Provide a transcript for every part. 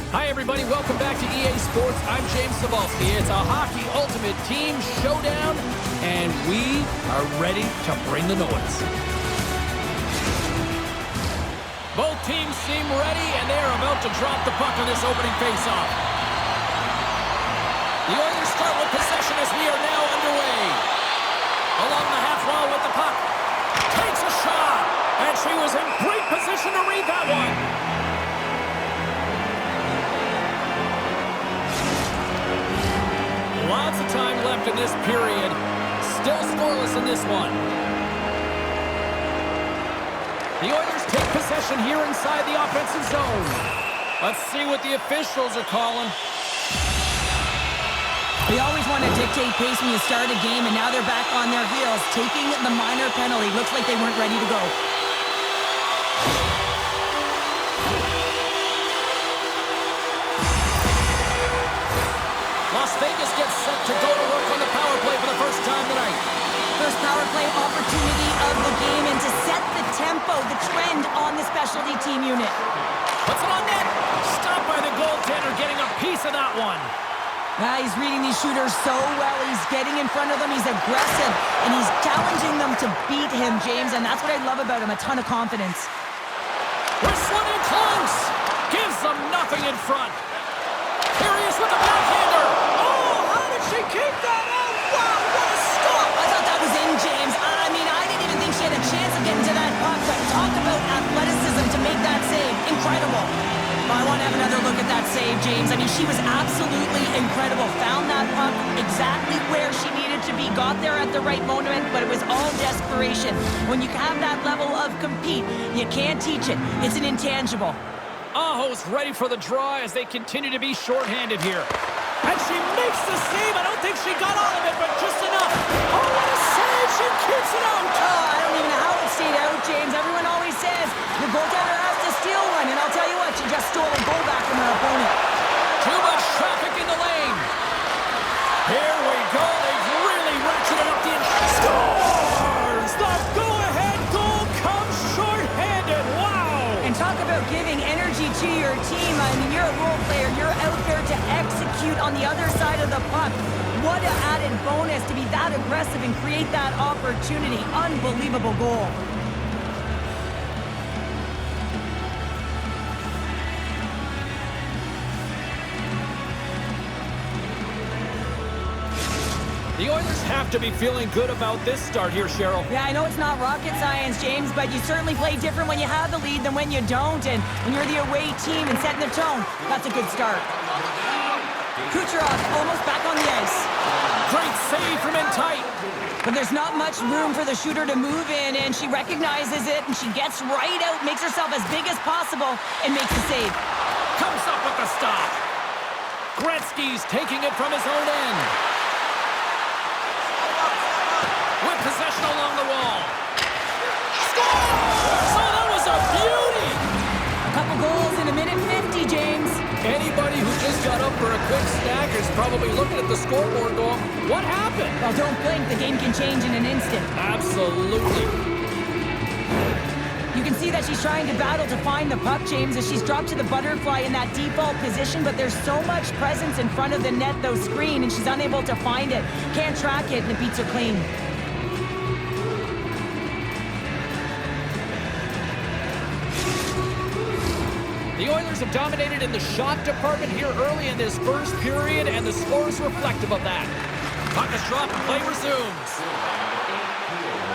Hi, everybody. Welcome back to EA Sports. I'm James Cebulski. It's a Hockey Ultimate Team Showdown, and we are ready to bring the noise. Both teams seem ready, and they are about to drop the puck on this opening faceoff. The Oilers start with possession as we are now underway. Along the half wall with the puck. Takes a shot, and she was in great position to read that one. Lots of time left in this period. Still scoreless in this one. The Oilers take possession here inside the offensive zone. Let's see what the officials are calling. They always want to dictate pace when you start a game, and now they're back on their heels, taking the minor penalty. Looks like they weren't ready to go. Las Vegas gets set to go to work on the power play for the first time tonight. First power play opportunity of the game, and to set the tempo, the trend on the specialty team unit. Puts it on net. Stopped by the goaltender, getting a piece of that one. He's reading these shooters so well. He's getting in front of them. He's aggressive, and he's challenging them to beat him, James, and that's what I love about him, a ton of confidence. We're swimming close. Gives them nothing in front. Curious with the backhander. Oh, how did she keep that out? Wow, what a stop. I thought that was in, James. I mean, I didn't even think she had a chance of getting to that puck, but talk about athleticism to make that save. Incredible. I want to have another look at that save, James. I mean, she was absolutely incredible. Found that puck exactly where she needed to be. Got there at the right moment, but it was all desperation. When you have that level of compete, you can't teach it. It's an intangible. Aho's ready for the draw as they continue to be shorthanded here. And she makes the save. I don't think she got all of it, but just enough. Oh, what a save. She keeps it out. I don't even know how it stayed out, James. Everyone always says the goaltender has to steal one, and I'll tell you what, she just stole a goal back from her opponent. Too much traffic in the lane. Here we go. They've really ratcheted up the scores. The go-ahead goal comes short-handed. Wow. And talk about giving energy to your team. I mean, you're a role player. You're out there to execute on the other side of the puck. What an added bonus to be that aggressive and create that opportunity. Unbelievable goal. The Oilers have to be feeling good about this start here, Cheryl. Yeah, I know it's not rocket science, James, but you certainly play different when you have the lead than when you don't. And when you're the away team and setting the tone, that's a good start. Kucherov almost back on the ice. Great save from in tight. But there's not much room for the shooter to move in, and she recognizes it, and she gets right out, makes herself as big as possible, and makes the save. Comes up with the stop. Gretzky's taking it from his own end. With possession along the wall. Scores! Oh, that was a beauty! A couple goals in a minute 50, James. Anybody who just got up for a quick snack is probably looking at the scoreboard going, what happened? Well, don't blink. The game can change in an instant. Absolutely. You can see that she's trying to battle to find the puck, James, as she's dropped to the butterfly in that default position, but there's so much presence in front of the net, though, screen, and she's unable to find it. Can't track it, and it beats her clean. The Oilers have dominated in the shot department here early in this first period, and the score is reflective of that. Puck is dropped and play resumes.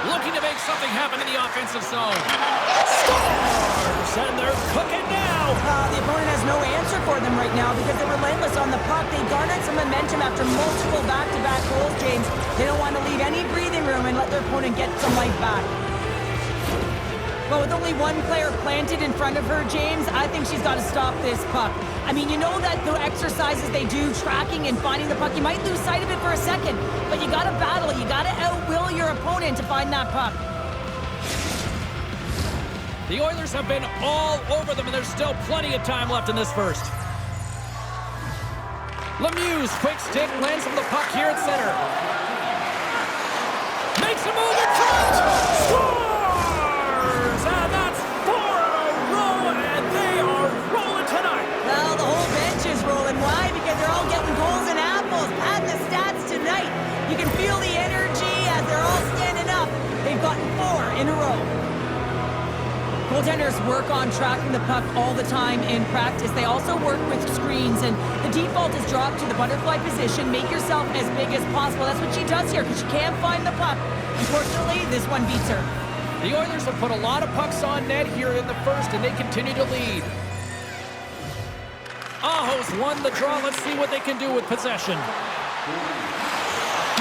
Looking to make something happen in the offensive zone. Scores! And they're cooking now. The opponent has no answer for them right now because they're relentless on the puck. They garnered some momentum after multiple back-to-back goals, James. They don't want to leave any breathing room and let their opponent get some life back. But with only one player planted in front of her, James, I think she's got to stop this puck. I mean, you know that the exercises they do, tracking and finding the puck, you might lose sight of it for a second, but you got to battle. You got to outwill your opponent to find that puck. The Oilers have been all over them, and there's still plenty of time left in this first. Lemieux, quick stick, lands from the puck here at center. Makes a move in front! Scores! And that's 4 in a row, and they are rolling tonight. Well, the whole bench in a row. Goaltenders work on tracking the puck all the time in practice. They also work with screens, and the default is drop to the butterfly position. Make yourself as big as possible. That's what she does here because she can't find the puck. Unfortunately, this one beats her. The Oilers have put a lot of pucks on net here in the first, and they continue to lead. Aho's won the draw. Let's see what they can do with possession.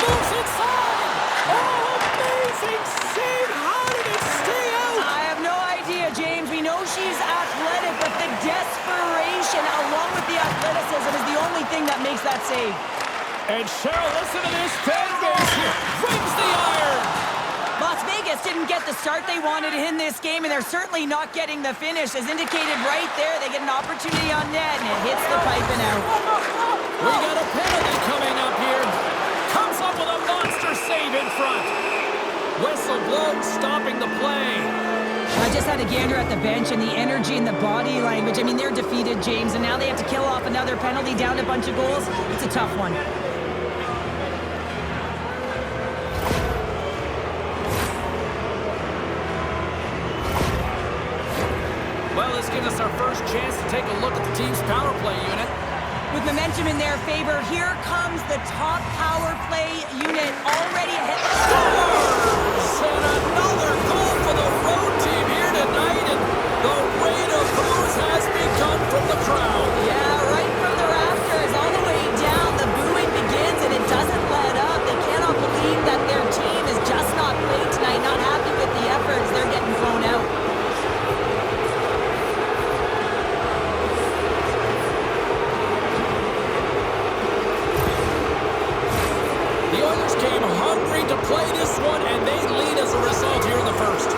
Moves inside! Oh, amazing save! How did it stay out? I have no idea, James. We know she's athletic, but the desperation along with the athleticism is the only thing that makes that save. And Cheryl, listen to this fan base here. Rings the iron! Las Vegas didn't get the start they wanted in this game, and they're certainly not getting the finish. As indicated right there, they get an opportunity on net, and it hits the pipe and out. We got a penalty coming up here. Comes up with a monster save in front. Whistle blows, stopping the play. I just had a gander at the bench, and the energy and the body language. I mean, they're defeated, James, and now they have to kill off another penalty, down a bunch of goals. It's a tough one. Well, this gives us our first chance to take a look at the team's power play unit. With momentum in their favor, here comes the top power play unit already ahead. Scores! And another goal for the road team here tonight, and the rain of boos has begun from the crowd. Yeah, right from the rafters all the way down. The booing begins, and it doesn't let up. They cannot believe that their team is just not played tonight, not happy with the efforts. They're getting blown out. Came hungry to play this one, and they lead as a result here in the first.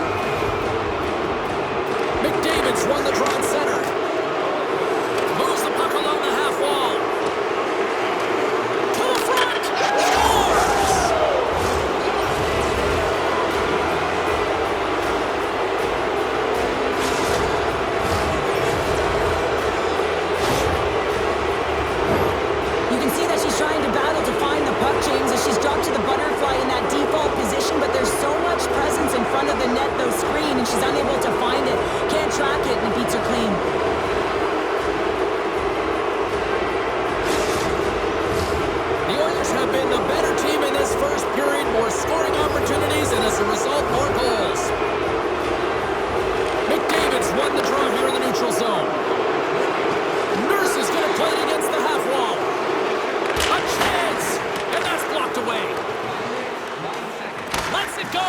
McDavid's won the draw in center. Moves the puck along the half wall. To the front! Scores! You can see that she's trying to battle to find the puck, James, as she's dropped to the butterfly in that default position, but there's so much presence in front of the net, though, screen, and she's unable to find it. Can't track it, and it beats her clean. The Oilers have been the better team in this first period, more scoring opportunities, and as a result, more goals. McDavid's won the draw here in the neutral zone. Nurse is going to play it against the half wall. A chance! And that's blocked away. Lets it go!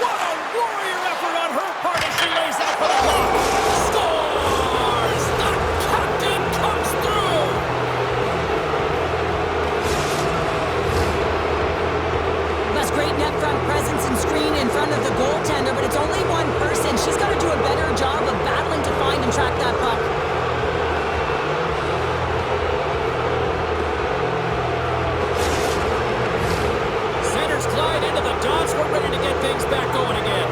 What a warrior effort on her part as she lays out for the block! Scores! The captain comes through! That's great net front presence and screen in front of the goaltender, but it's only one person. She's got to do a better job of battling to find and track that puck. Centers glide into the dots. We're ready to get things back going again.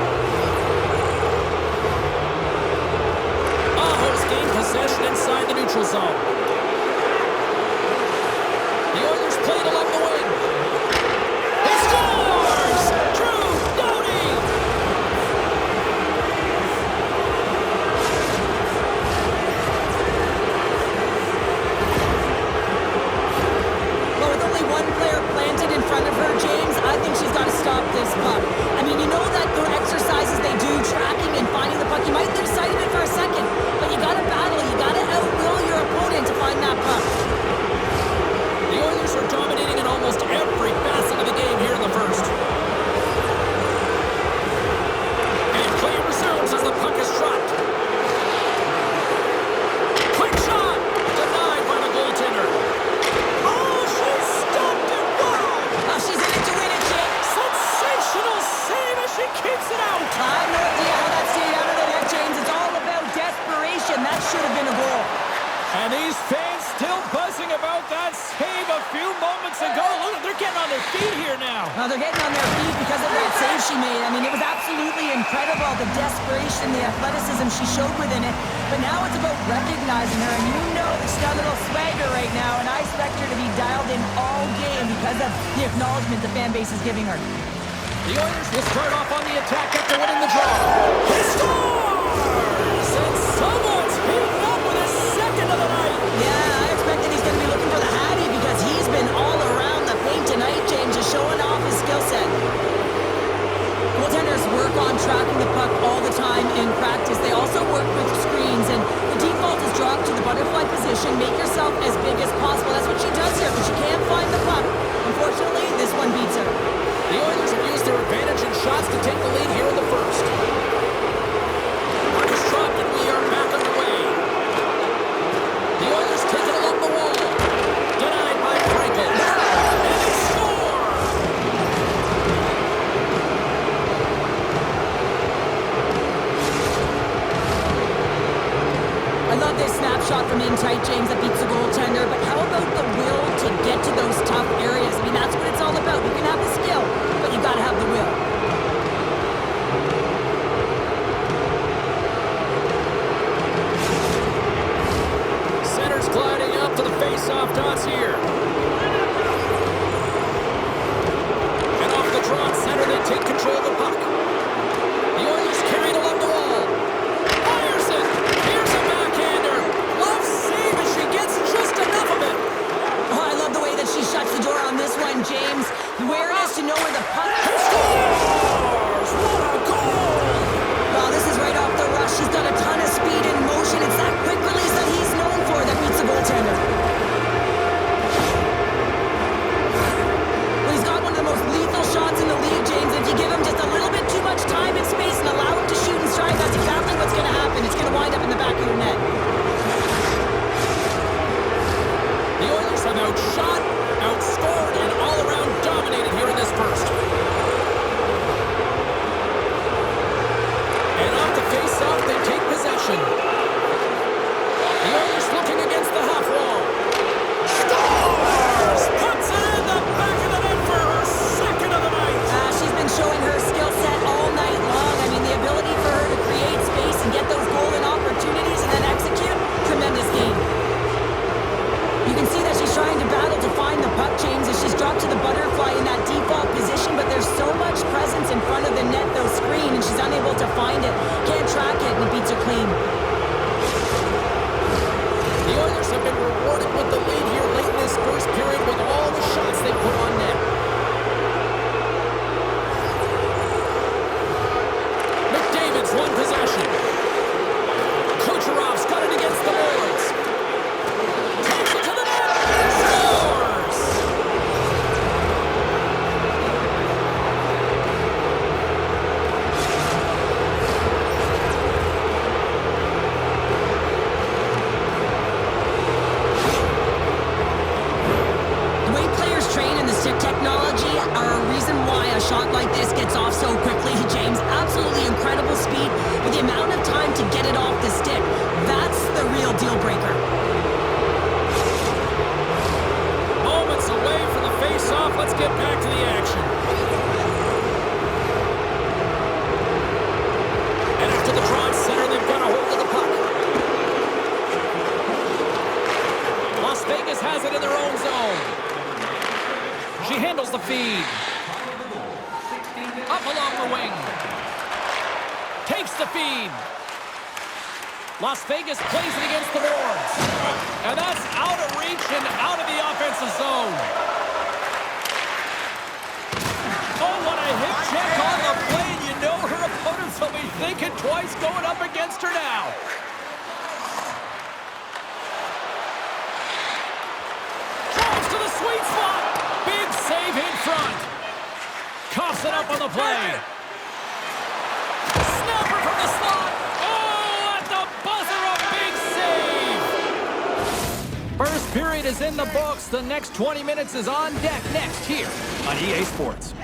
Aho's gained possession inside the neutral zone. The Oilers played along the wing. He scores! Drew Doughty! Well, with only one player planted in front of her, James, I think she's got to stop this puck. I mean, you know that the exercises they do, tracking and finding the puck, you might lose sight of it for a second, but you got to battle, you got to outwill your opponent to find that puck. The Oilers are dominating in almost every facet of the game here in the first. And play resumes as the puck is dropped. Quick shot! Denied by the goaltender. Oh, she stopped it! Wow! Oh, she's in it to win it, James. Sensational save as she keeps it out! I have no idea how that stayed out of the net, James. It's all about desperation. That should have been a goal. And these fans still buzzing about that save a few moments ago. Look, they're getting on their feet here now. They're getting on their feet because of that save she made. I mean, it was absolutely incredible, the desperation, the athleticism she showed within it. But now it's about recognizing her, and you know that she's got a little swagger right now, and I expect her to be dialed in all game because of the acknowledgement the fan base is giving her. The Oilers will start off on the attack after winning the draw. He scores! And someone's heating up with his second of the night. Yeah, I expect that he's going to be looking for the Hattie because he's been all around the paint tonight, James, just showing off his skill set. Goaltenders work on tracking the puck all the time in practice. They also work with screens, and the default is drop to the butterfly position. Make yourself as big as possible. That's what she does here, but she can't find the puck. Unfortunately, this one beats her. The Oilers have used their advantage in shots to take the lead here in the first. Puck is dropped, and we are back underway. The Oilers take it along the wall. Denied by Frankel. And they score! I love this snapshot from in tight, James, that beats the goaltender, but how about the will to get to those tough areas? I mean, that's what it's all about. You can have the skill, but you gotta have the will. Center's gliding up to the face-off dots here. And off the draw at center, they take control of the puck. The Oilers carry it along the wall. Fires it! Here's a backhander! Love save as she gets just enough of it! Oh, I love the way that she shuts the door on this one, James. Awareness to know where the puck Scores! What a goal! Well, this is right off the rush. She's got a ton of speed and motion. It's that quick release that he's known for that beats the goaltender. Well, he's got one of the most lethal shots in the league, James. If you give him just a little bit too much time and space and allow him to shoot and strike, that's exactly what's going to happen. It's going to wind up in the back of your net. The Oilers have outshot, outscored, and all-around dominated here in this first. And off the face-off, they take possession. The Oilers looking against the half wall. Scores! Puts it in the back of the net for her second of the night. She's been showing her skill set all night long. I mean, the ability for her to create space and get those golden opportunities and then execute, tremendous game. You can see that she's trying to battle to find the puck, James, as she's dropped to the butterfly in that default position, but there's so much presence in front of the net, though, screen, and she's unable to find it. Can't track it, and it beats her clean. The Oilers have been rewarded with the lead here late in this first period with all the shots they put on net. McDavid's won possession. Kucherov's got it against the boards. Takes it to the net. Scores! The way players train in the stick technology are a reason why a shot like this gets off so quickly, James. Absolutely incredible speed, but the amount of time to get it off the stick, that's the real deal breaker. Moments away from the face-off. Let's get back to the action. And after the draw at center, they've got a hold of the puck. Las Vegas has it in their own zone. She handles the feed. Up along the wing. Takes the feed. Las Vegas plays it against the boards. And that's out of reach and out of the offensive zone. Oh, what a hip check on the play. You know her opponents will be thinking twice going up against her now. Drives to the sweet spot. Big save in front. Coughs it up on the play. Snapper from the slot. Oh, at the buzzer, a big save. First period is in the books. The next 20 minutes is on deck next here on EA Sports.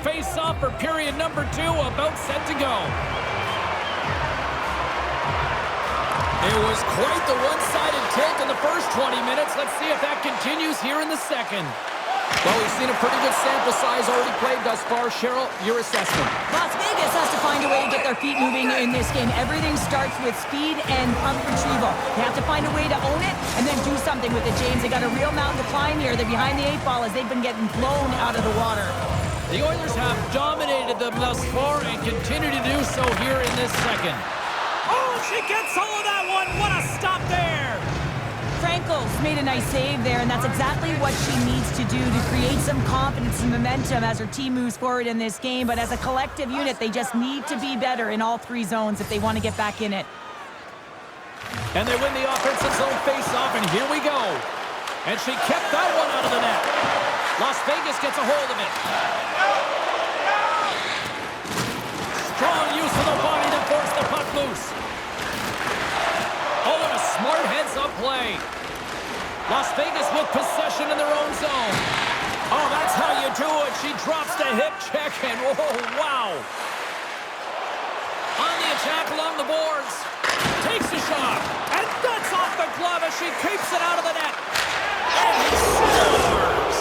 face-off for period number 2, about set to go. It was quite the one-sided tilt in the first 20 minutes. Let's see if that continues here in the second. Well, we've seen a pretty good sample size already played thus far. Cheryl, your assessment. Las Vegas has to find a way to get their feet moving in this game. Everything starts with speed and puck retrieval. They have to find a way to own it and then do something with it, James. They got a real mountain to climb here. They're behind the 8 ball as they've been getting blown out of the water. The Oilers have dominated them thus far and continue to do so here in this second. Oh, she gets all of that one. What a stop there. Frankel's made a nice save there, and that's exactly what she needs to do to create some confidence and momentum as her team moves forward in this game. But as a collective unit, they just need to be better in all 3 zones if they want to get back in it. And they win the offensive zone face-off, and here we go. And she kept that one out of the net. Las Vegas gets a hold of it. Strong use of the body to force the puck loose. Oh, and a smart heads-up play. Las Vegas with possession in their own zone. Oh, that's how you do it. She drops the hip check, and oh, wow. On the attack along the boards. Takes a shot, and that's off the glove as she keeps it out of the net. And he scores!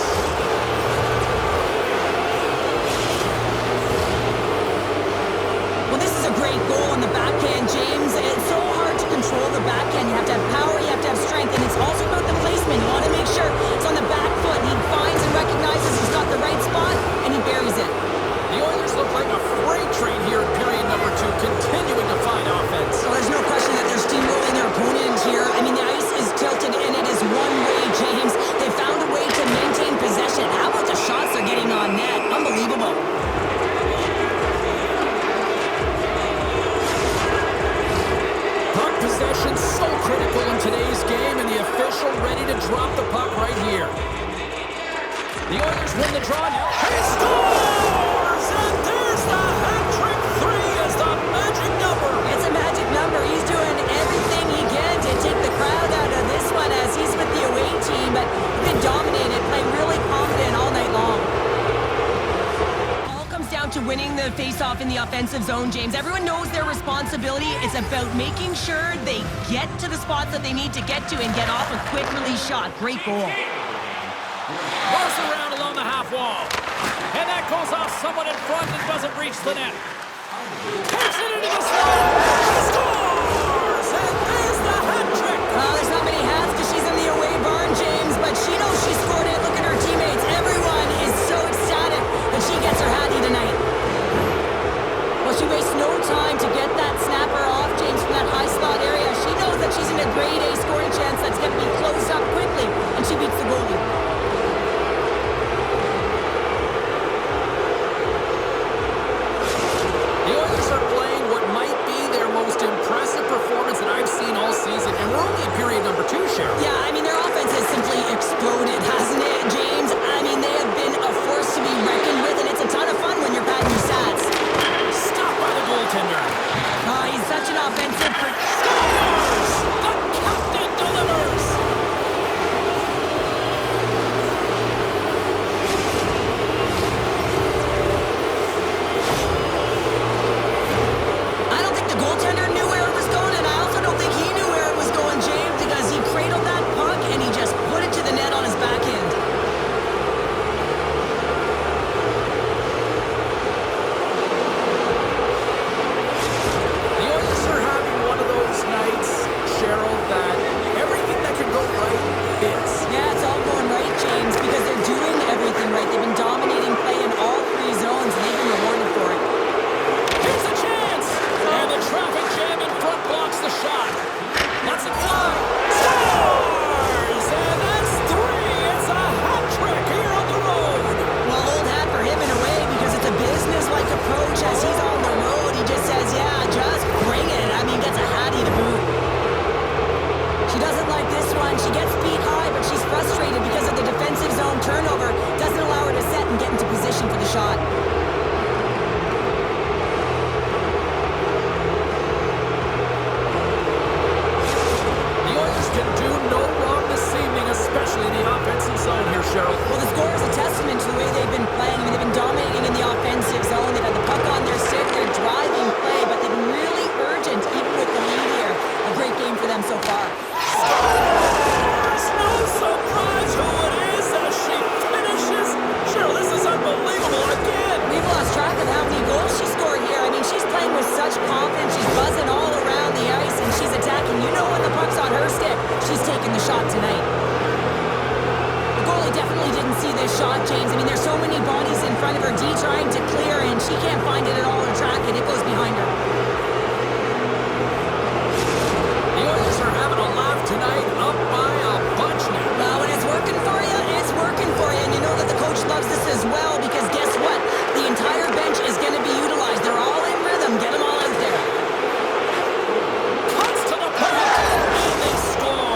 Well, this is a great goal on the backhand, James. It's so hard to control the backhand. You have to have power, you have to have strength, and it's also about the placement. You want to make sure it's on the back foot. He finds and recognizes he's got the right spot, and he buries it. The Oilers look like a freight train here in period number 2, continuing to find offense. So there's no question that they're steamrolling their opponent here. I mean, the ice is tilted, and it is one way, James. They found a way to maintain possession. How about the shots they're getting on net? Unbelievable. Puck possession so critical in today's game, and the official ready to drop the puck right here. The Oilers win the draw now. He scores! And there's the hat-trick 3 as the magic number. It's a magic number. He's doing everything he can to take the crowd out of this one as he's with the away team, but he's been dominated, playing really confident all night long. All comes down to winning the face-off in the offensive zone, James. Everyone knows their responsibility. It's about making sure they get to the spots that they need to get to and get off a quick release shot. Great goal. Moves around along the half wall. And that goes off someone in front and doesn't reach the net. Takes it into the slot. She scores! And there's the hat trick. Well, there's not many hats because she's in the away barn, James, but she knows she scored it. Look at her teammates. Everyone is so ecstatic that she gets her hattie tonight. Well, she wastes no time to get that snapper off, James, from that high slot area. She knows that she's in a grade A scoring chance that's going to be closed up quickly, and she beats the goalie. The Oilers are playing what might be their most impressive performance that I've seen all season, and we're only in period number 2, Cheryl. Yeah, I mean, their offense has simply exploded, hasn't it, James? I mean, they have been a force to be reckoned with, and it's a ton of fun when you're padding your stats. Stopped by the goaltender. He's such an offensive... Scores! The captain delivers! I don't think the goaltender knew where it was going, and I also don't think he knew where it was going, James, because he cradled that puck and he just put it to the net on his backhand. The Oilers are having one of those nights, Cheryl, that everything that can go right is. Yeah, it's all going right, James, because they're doing everything right. They've been dominating play in all 3 zones, and they've been rewarded for it. Here's a chance! And the traffic jam in front blocks the shot. That's it fly. Scores! And that's 3. It's a hat trick here on the road. Well, old hat for him in a way, because it's a business-like approach as he's on the road. He just says, yeah, just bring it. I mean, gets a hattie to boot. She doesn't like this one. She gets beat high, but she's frustrated because of the defensive zone turnover. Doesn't allow her to set and get into position for the shot. The Oilers can do no wrong this evening, especially in the offensive zone here, Cheryl. Well, the score is a testament to the way they've been playing. I mean, they've been dominating in the offense definitely didn't see this shot, James. I mean, there's so many bodies in front of her. D trying to clear, and she can't find it at all or track it. It goes behind her. The Oilers are having a laugh tonight, up by a bunch now. Well, when it's working for you, it's working for you. And you know that the coach loves this as well, because guess what? The entire bench is going to be utilized. They're all in rhythm. Get them all out there. Cuts to the puck, and they score.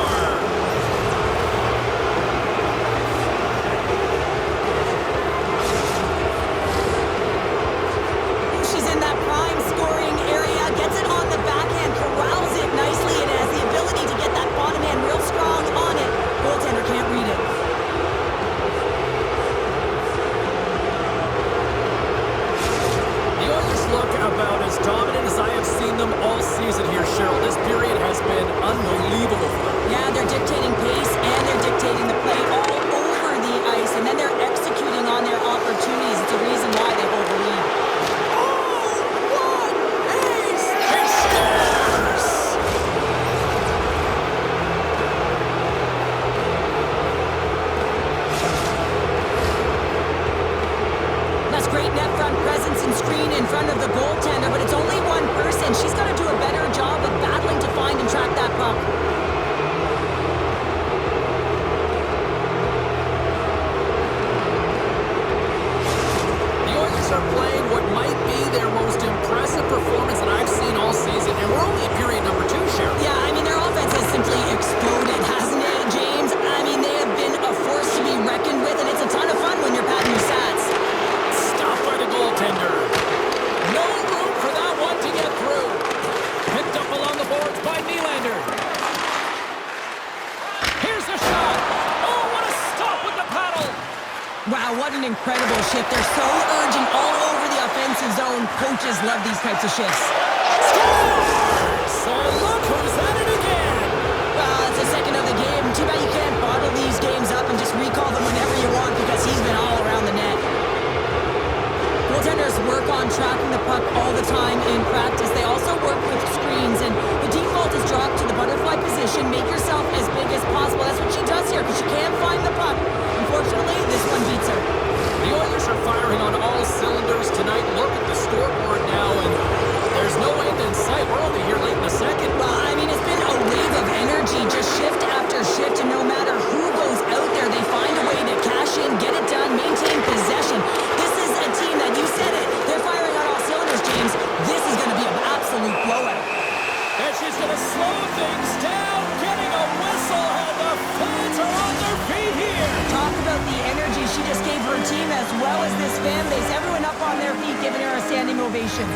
She's in that prime scoring area, gets it on the backhand, corrals it nicely, and has the ability to get that bottom hand real strong on it. Goaltender can't read it. The Oilers look about as dominant as I have seen them all season here, Cheryl. This period has been unbelievable for them. Yeah, they're dictating pace and they're dictating the play all over the ice, and then they're executing on their opportunities. It's a reason why they hold the lead. He scores! That's great net front presence and screen in front of the goaltender, but it's only one person. She's got to do a better job of battling to find and track that puck. The Oilers are playing what might be their most impressive performance that I've seen all season, and we're only in period number 2, Cheryl. Yeah, I mean, their offense has simply exploded, hasn't it, James? I mean, they have been a force to be reckoned with, and it's a ton of fun when you're patting your stats. Stopped by the goaltender. No room for that one to get through. Picked up along the boards by Nylander. Here's a shot. Oh, what a stop with the paddle. Wow, what an incredible shift. They're so urgent all over the offensive zone. Coaches love these types of shifts. Scores! So look who's at it again. Well, it's the second of the game. Too bad you can't bottle these games up and just recall them whenever you want, because he's been all around the net. Goaltenders work on tracking the puck all the time in practice. They also work with screens, and the default is drop to the butterfly position. Make yourself as big as possible. That's what she does here, because she can't find the puck. Unfortunately, this one beats her. The Oilers are firing on all cylinders tonight. Look at the scoreboard now, and there's no end in sight. We're only here late in the second. Well, I mean, it's been a wave of energy, just shift after shift, and no matter who goes out there, they find a way to cash in, get it done, maintain possession. This is a team that, you said it, they're firing on all cylinders, James. This is going to be an absolute blowout. And she's going to slow things down, getting a whistle, and the fans are on their feet here. Talk about the energy she just gave her team as well as this fan base. Everyone up on their feet giving her a standing ovation.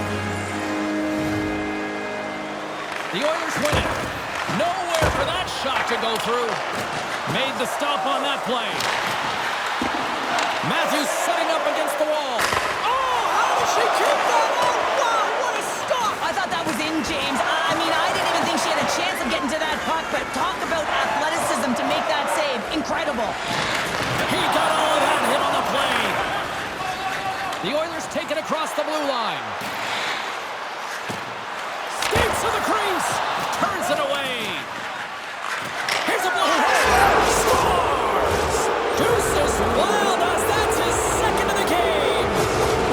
The Oilers win it. Nowhere for that shot to go through. Made the stop on that play. Matthews setting up against the wall. Oh, how did she keep that on? Wow, what a stop! I thought that was in, James. I mean, I didn't even think she had a chance of getting to that puck, but talk about athleticism to make that save. Incredible. He got all of that hit on the play. The Oilers take it across the blue line. Skates to the crease. Turns it away. Here's a blow. Scores! Deuces wild us. That's his second of the game.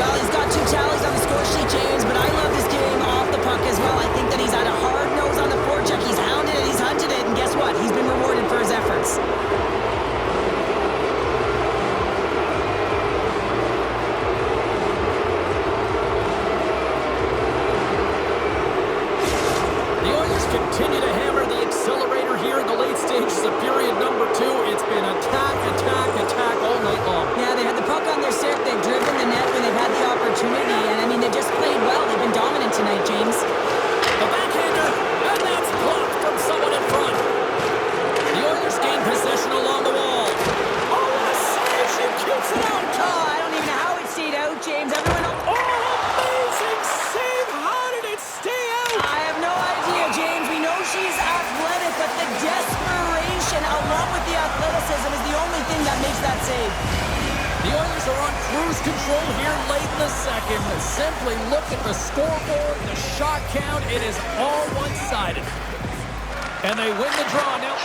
Well, he's got 2 tallies on the score sheet, James, but I love this game off the puck as well. I think that he's had a hard nose on the forecheck. He's hounded it, he's hunted it, and guess what? He's been rewarded for his efforts. The Oilers continue to hammer the accelerator here in the late stages of period number 2. It's been attack, attack, attack all night long. Yeah, they had the puck on their stick. They've driven the net when they've had the opportunity, and I mean, they've just played well. They've been dominant tonight, James. The backhander, and that's blocked from someone in front. The Oilers gain possession along the wall. Oh, what a save! She keeps it out. Oh, I don't even know how it stayed out, James. Everyone else... Oh, amazing save! How did it stay out? I have no idea, James. We know she's athletic, but the desperation along with the athleticism is the only thing that makes that save. The Oilers are on cruise control here late in the second. Simply look at the scoreboard, the shot count. It is all one-sided. And they win the draw now.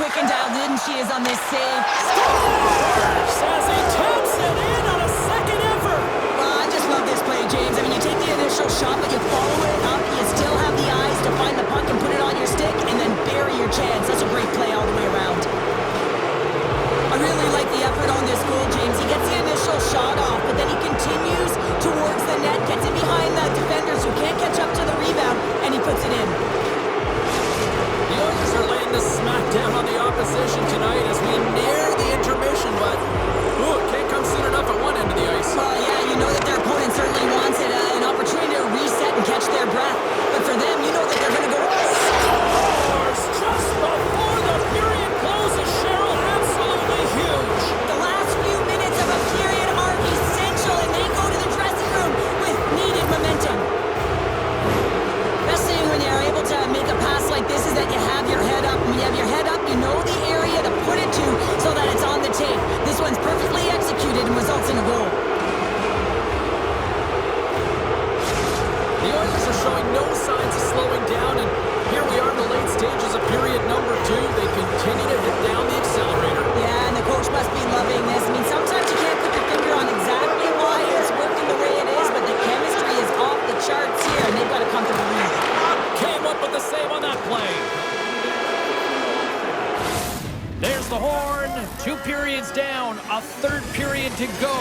quick and dialed in she is on this save. Scores as he taps it in on a second effort. Well, I just love this play, James. I mean, you take the initial shot, but you follow it up. You still have the eyes to find the puck and put it on your stick, and then bury your chance. That's a great play all the way around. I really like the effort on this goal, James. He gets the initial shot off, but then he continues towards the net, gets in behind the defenders who can't catch up to the rebound, and he puts it in. The Oilers are laying the smackdown on the opposition tonight as we near the intermission, but it can't come soon enough at one end of the ice. Well, yeah, you know that their opponent certainly wants it, an opportunity to reset and catch their breath. But for them, you know that they're going to go... Scores just before the period closes, Cheryl. Absolutely huge. The last few minutes of a period are essential, and they go to the dressing room with needed momentum. Best thing when you're able to make a pass like this is that you have your head up. When you have your head up, you know the area to put it to so that it's on the tape. This one's perfectly executed and results in a goal. The Oilers are showing no signs of slowing down, and here we are in the late stages of period number 2. They continue to hit down the accelerator. Yeah, and the coach must be loving this. I mean, sometimes you can't put your finger on exactly why it's working the way it is, but the chemistry is off the charts here, and they've got a comfortable lead. Came up with the save on that play. There's the horn. 2 periods down, a third period to go.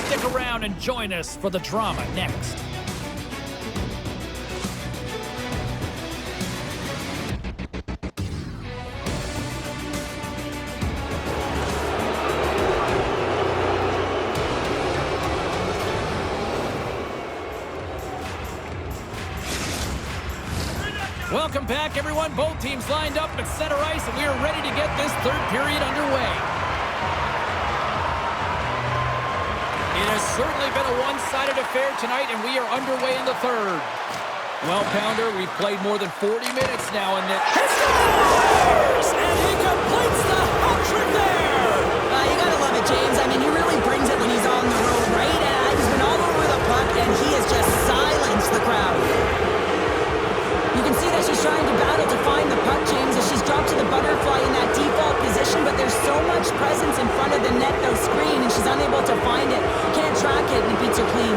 Stick around and join us for the drama next. Welcome back, everyone. Both teams lined up at center ice, and we are ready to get this third period underway. It has certainly been a one-sided affair tonight, and we are underway in the third. Well, Pounder, we've played more than 40 minutes now, and it scores! And he completes the hat-trick there! You gotta love it, James. I mean, he really brings it when he's on the road, right? He's been all over the puck, and he has just silenced the crowd. You can see that she's trying to battle to find the puck, James, as she's dropped to the butterfly in that default position, but there's so much presence in front of the net, though, screen, and she's unable to find it. Can't track it, and it beats her clean.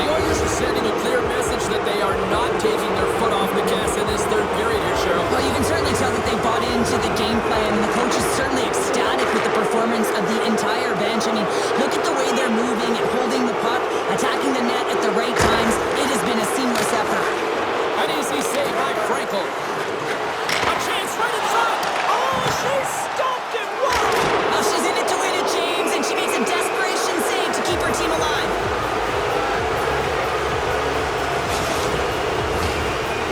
The Oilers are sending a clear message that they are not taking their foot off the gas in this third period here, Cheryl. Well, you can certainly tell that they bought into the game plan, and the coach is certainly ecstatic with the performance of the entire bench. I mean, look at the way they're moving and holding the puck, attacking the net at the right times. It has been a seamless effort. An easy save by Frankel. A chance right in front. Oh, she stopped it well. Well, she's in it to win it, James, and she makes a desperation save to keep her team alive.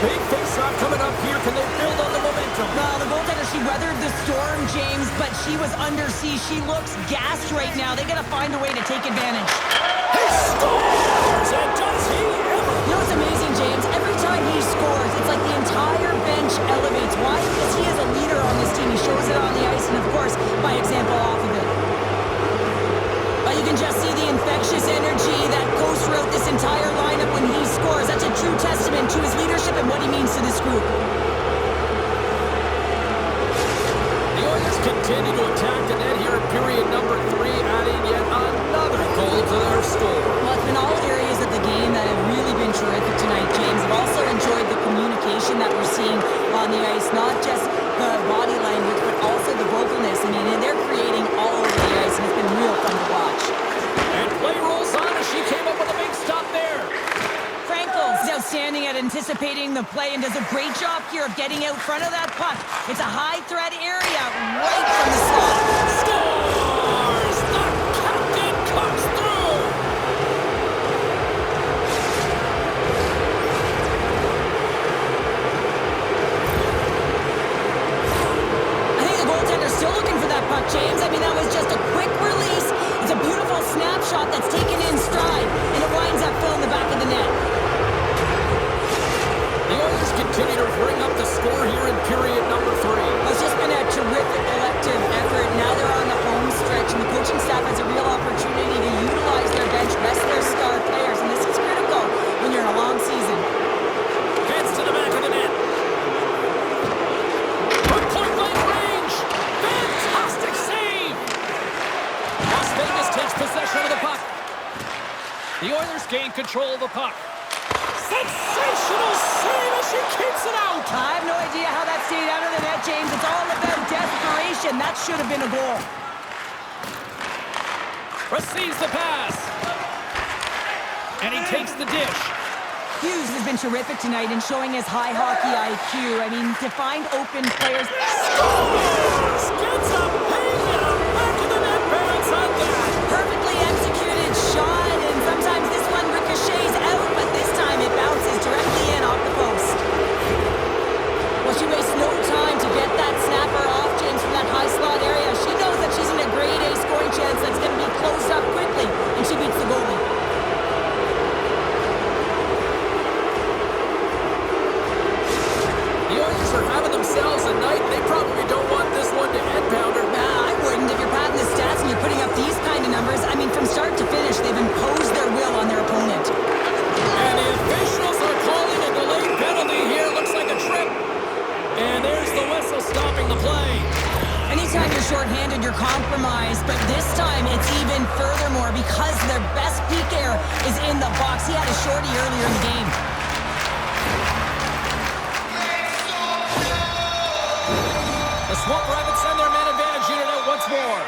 Big face-off coming up here. Can they build on the momentum? Well, the goaltender, she weathered the storm, James, but she was under siege. She looks gassed right now. They got to find a way to take advantage. He scores! And does he ever? You know what's amazing, James? Every time he scores, it's like the entire bench elevates. Why? Because he is a leader on this team. He shows it on the ice and, of course, by example off of it. You can just see the infectious energy that goes throughout this entire lineup when he scores. That's a true testament to his leadership and what he means to this group. The Oilers continue to attack the net here in period number 3, adding yet another goal to their score. Well, it's been all areas of the game that have really been terrific tonight, James. I've also enjoyed the communication that we're seeing on the ice, not just the body language, but also the vocalness. I mean, they're creating all over the ice, and it's been real fun to watch. And play rolls on as she came up with a big stop there. Frankel's outstanding at anticipating the play and does a great job here of getting out front of that puck. It's a high-threat area right from the slot. Scores! The captain comes through! I think the goaltender's still looking for that puck, James. I mean, that was just a quick release. It's a beautiful snapshot that's taken in stride, and it winds up filling the back of the net. The Oilers continue to bring up the score here in period number 3. Well, it's just been a terrific collective effort. Now they're on the home stretch, and the coaching staff has a real opportunity to utilize their bench, rest their star players, and this is critical when you're in a long season. Heads to the back of the net. Good play Oilers gain control of the puck. Sensational save as she keeps it out. I have no idea how that stayed out of the net, James. It's all about desperation. That should have been a goal. Receives the pass. And he takes the dish. Hughes has been terrific tonight in showing his high hockey IQ. I mean, to find open players. Scores! Gets a ping and a back of the net bounce on that. Perfectly executed shot, and sometimes this one ricochets out, but this time it bounces directly in off the post. Well, she wastes no time to get that snapper off, James, from that high slot area. She knows that she's in a grade A scoring chance that's going to be closed up quickly, and she beats the goalie. Are having themselves a night. They probably don't want this one to end, Pounder. Nah, I wouldn't. If you're padding the stats and you're putting up these kind of numbers, I mean, from start to finish, they've imposed their will on their opponent. And the officials are calling a delayed penalty here. Looks like a trip. And there's the whistle stopping the play. Anytime you're shorthanded, you're compromised, but this time it's even furthermore because their best PKer is in the box. He had a shorty earlier in the game. The Swamp Rabbits send their man advantage unit out once more.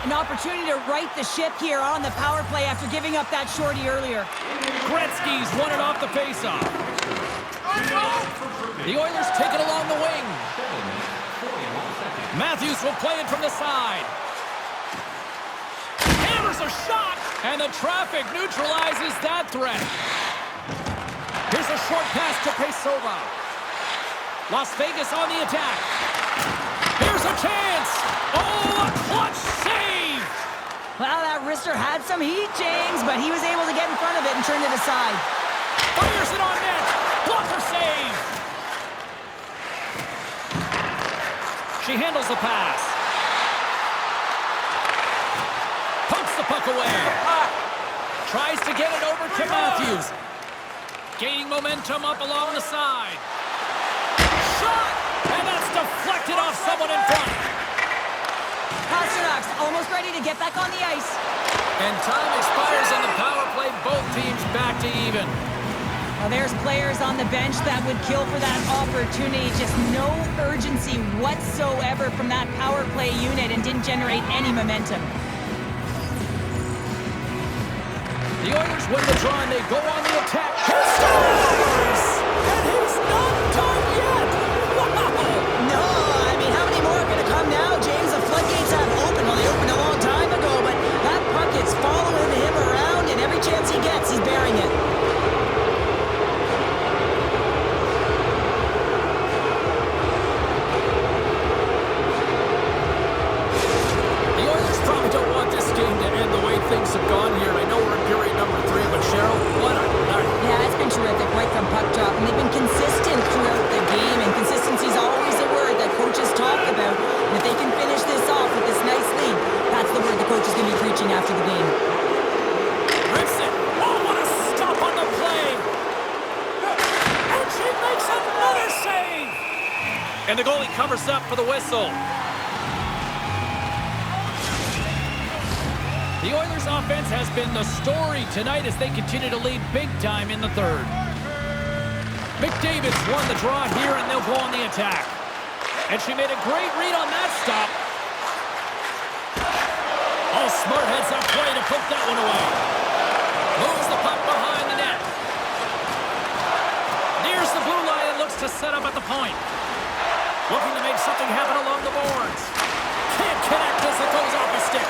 An opportunity to right the ship here on the power play after giving up that shorty earlier. Gretzky's won it off the faceoff. The Oilers take it along the wing. Matthews will play it from the side. Hammers a shot, and the traffic neutralizes that threat. Here's a short pass to Pesova. Las Vegas on the attack. Here's a chance. Oh, a clutch save. Well, that wrister had some heat, James, but he was able to get in front of it and turn it aside. Fires it on net. Blocker save. She handles the pass. Pokes the puck away. Tries to get it over to Matthews. Gaining momentum up along the side. Shot! And that's deflected off someone in front. Pasternak's almost ready to get back on the ice. And time expires on the power play. Both teams back to even. Well, there's players on the bench that would kill for that opportunity. Just no urgency whatsoever from that power play unit and didn't generate any momentum. The Oilers win the draw and they go on the attack. He scores! And he's not done yet! Wow! No, I mean, how many more are going to come now, James? The floodgates have opened. Well, they opened a long time ago, but that puck is following him around, and every chance he gets, he's bearing it. The Oilers probably don't want this game to end the way things have gone here. I know we're in period number 3, but Cheryl, what a night. Yeah, it's been terrific right from puck drop, and they've been consistent throughout the game, and consistency is always a word that coaches talk about. And if they can finish this off with this nice lead, that's the word the coach is going to be preaching after the game. Rips it. Oh, what a stop on the play. And she makes another save. And the goalie covers up for the whistle. The Oilers offense has been the story tonight as they continue to lead big time in the third. McDavid's won the draw here, and they'll go on the attack. And she made a great read on that stop. Oh, smart heads-up play to put that one away. Moves the puck behind the net. Nears the blue line and looks to set up at the point. Looking to make something happen along the boards. Can't connect as it goes off the stick.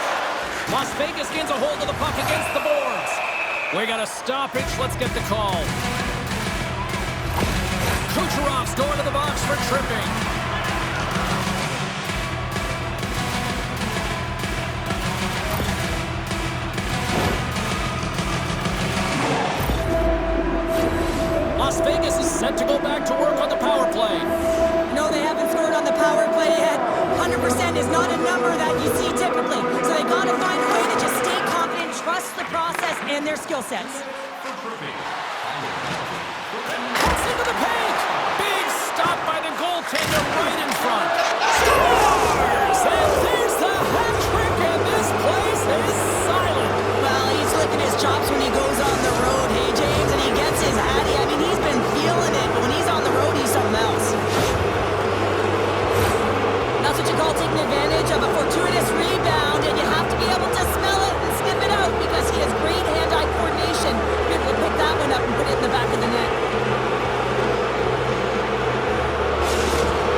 Las Vegas gains a hold of the puck against the boards. We got a stoppage. Let's get the call. Kucherov's going to the box for tripping. Las Vegas is set to go back to work on the power play. No, they haven't scored on the power play yet. 100% is not a number that you see typically. So they got to find a way to just stay confident, trust the process and their skill sets. Cuts into the paint. Big stop by the goaltender right in front. Scores! And there's the hat trick, and this place is silent. Well, he's licking his chops when he goes on the road. all taking advantage of a fortuitous rebound, and you have to be able to smell it and sniff it out because he has great hand-eye coordination. Be able to pick that one up and put it in the back of the net.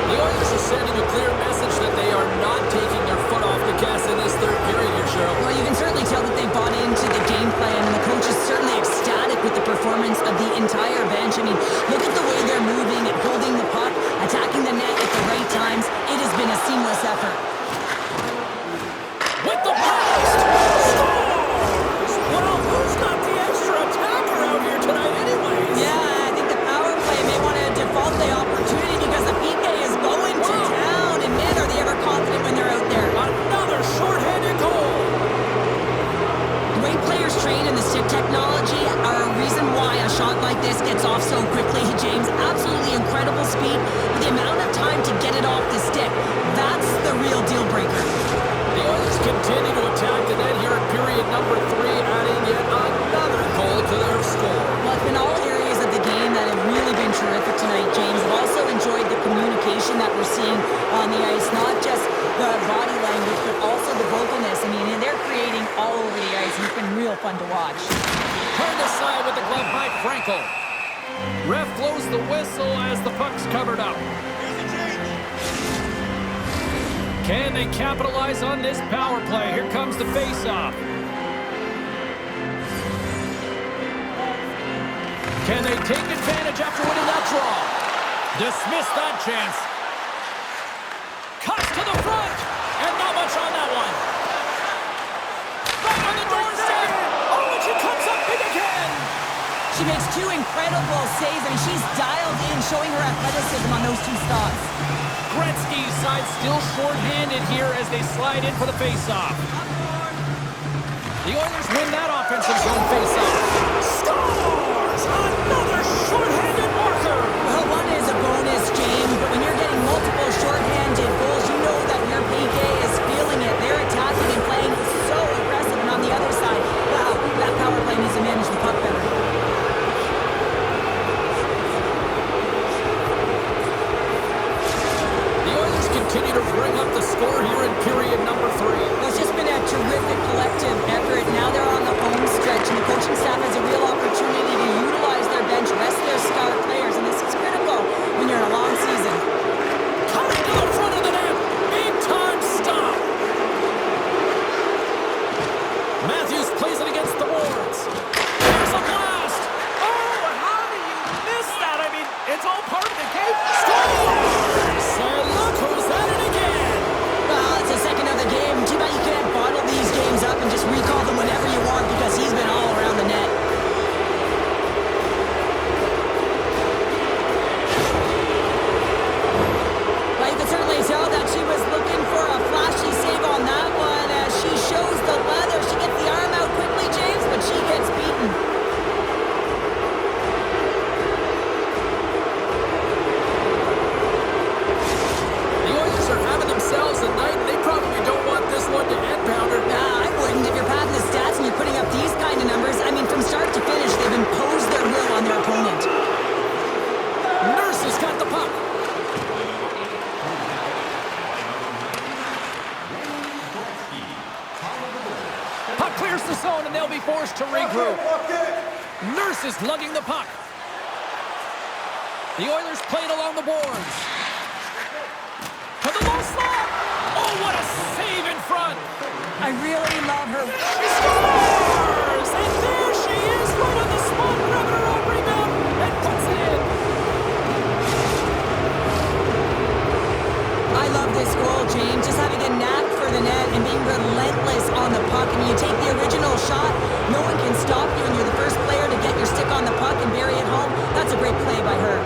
The Oilers are sending a clear message that they are not taking their foot off the gas in this third period here, Cheryl. Well, you can certainly tell that they bought into the game plan, and the coach is certainly ecstatic with the performance of the entire bench. I mean, look at the way they're moving and holding the puck, attacking the net at the right times. It has been a seamless effort. With the blast! Scores! Well, who's got the extra attacker out here tonight anyways? Yeah, I think the power play may want to default the opportunity because the PK is going to town, and man, are they ever confident when they're out there. Another shorthanded goal! The way players train in the stick technology are a reason why a shot like this gets off so quickly. James, absolutely incredible speed, but the amount of time to get it off the stick, that's the real deal breaker. The Oilers continue to attack the net here in period number 3, adding yet another goal to their score. Well, it's been all areas of the game that have really been terrific tonight, James. I've also enjoyed the communication that we're seeing on the ice, not just the body language, but also the vocalness. I mean, they're creating all over the ice, and it's been real fun to watch. Turned aside with the glove by Frankel. Ref blows the whistle as the puck's covered up. Can they capitalize on this power play? Here comes the face-off. Can they take advantage after winning that draw? Dismiss that chance. Cuts to the front, and not much on that one. Right on the doorstep. Oh, and she comes up big again. She makes two incredible saves. I mean, she's dialed in, showing her athleticism on those two stops. Gretzky's side still short-handed here as they slide in for the face-off. The Oilers win that offensive zone face-off. Scores! Another short-handed marker! Well, one is a bonus, James, but when you're getting multiple short-handed goals, you know that your PK is feeling it. They're attacking and playing so aggressive, and on the other side, wow, that power play needs to manage the puck better. Continue to bring up the score here in period number 3. Well, it's just been a terrific collective effort. Now they're on the home stretch, and the coaching staff has a real opportunity to utilize their bench, rest their star players, and this is critical when you're in a long season. Coming to the front of the net. Big time stop. Matthews plays it against the boards. There's a blast. Oh, how do you miss that? I mean, it's all part of the game. Scores! And look who's at it again. Well, it's the second of the game. Too bad you can't bottle these games up and just recall them whenever you want because he's been all around the net. Well, you can certainly tell that she was looking for a flashy save on that one as she shows the leather. She gets the arm out quickly, James, but she gets beaten. Themselves at night, they probably don't want this one to end, Pounder. Nah, I wouldn't. If you're padding the stats and you're putting up these kind of numbers, I mean, from start to finish, they've imposed their will on their opponent. Nurse has got the puck. Puck clears the zone, and they'll be forced to regroup. Nurse is lugging the puck. The Oilers play it along the boards. To the low slot. Oh, what a save in front. I really love her. She scores! And there she is, right on the spot, grabbing her own rebound and puts it in. I love this goal, James. Just having a knack for the net and being relentless on the puck. I mean, you take the original shot, no one can stop you, and you're the first player to get your stick on the puck and bury it home. That's a great play by her.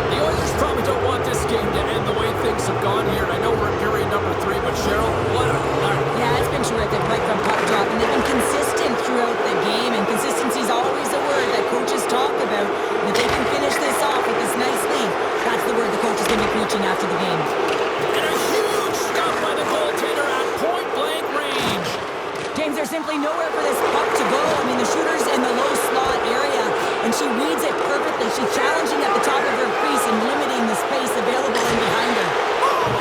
The Oilers probably don't want this game to end the way things have gone here. I know we're in period number 3, but Cheryl, what a night. Yeah, it's been terrific right from puck drop, and they've been consistent throughout the game, and consistency is always a word that coaches talk about. And if they can finish this off with this nice lead, that's the word the coach is going to be preaching after the game. And a huge stop by the goaltender at point-blank range. James, there's simply nowhere for this puck to go. I mean, the shooter's in the low slot area, and she reads it perfectly. She's challenging at the top of her crease and limiting the space available in behind her. Oh,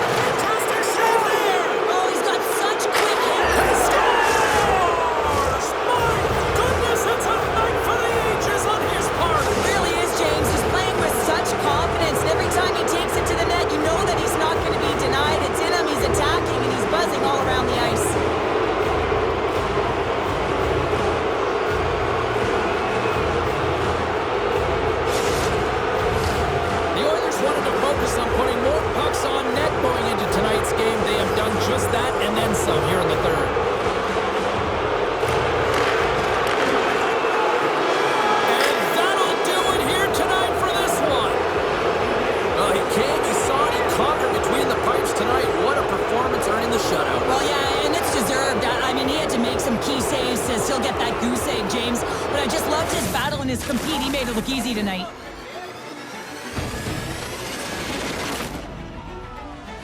compete. He made it look easy tonight.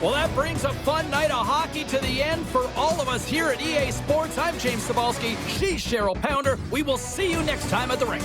Well, that brings a fun night of hockey to the end for all of us here at EA Sports. I'm James Cebulski. She's Cheryl Pounder. We will see you next time at the rink.